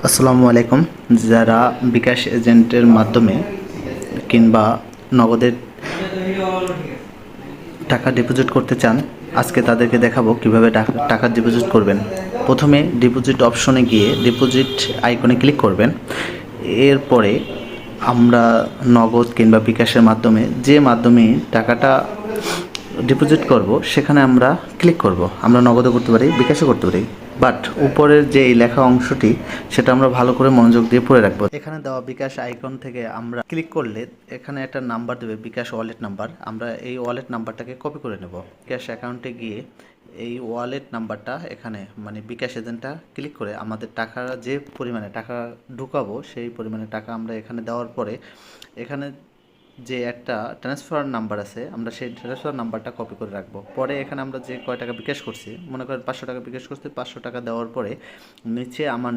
আসসালামু আলাইকুম। যারা বিকাশ এজেন্টের মাধ্যমে কিংবা নগদের টাকা ডিপোজিট করতে চান, আজকে তাদেরকে দেখাবো কিভাবে টাকা ডিপোজিট করবেন। প্রথমে ডিপোজিট অপশনে গিয়ে ডিপোজিট আইকনে ক্লিক করবেন। এরপরে আমরা নগদ কিংবা বিকাশের মাধ্যমে যে মাধ্যমে টাকাটা ডিপোজিট করব সেখানে আমরা ক্লিক করব। আমরা নগদও করতে পারি, বিকাশও করতে পারি, বাট উপরের যে এই লেখা অংশটি সেটা আমরা ভালো করে মনোযোগ দিয়ে পড়ে রাখবো। এখানে দেওয়া বিকাশ আইকন থেকে আমরা ক্লিক করলে এখানে একটা নাম্বার দেবে, বিকাশ ওয়ালেট নাম্বার। আমরা এই ওয়ালেট নাম্বারটাকে কপি করে নেব। বিকাশ অ্যাকাউন্টে গিয়ে এই ওয়ালেট নাম্বারটা এখানে মানে বিকাশ এজেন্টটা ক্লিক করে আমাদের টাকা যে পরিমাণে টাকা ঢুকাবো সেই পরিমাণে টাকা আমরা এখানে দেওয়ার পরে এখানে যে একটা ট্রান্সফার নাম্বার আছে আমরা সেই ট্রান্সফার নাম্বারটা কপি করে রাখবো। পরে এখানে আমরা যে কয় টাকা বিকাশ করছি, মনে করেন 500 টাকা বিকাশ করছি, 500 টাকা দেওয়ার পরে নিচে আমার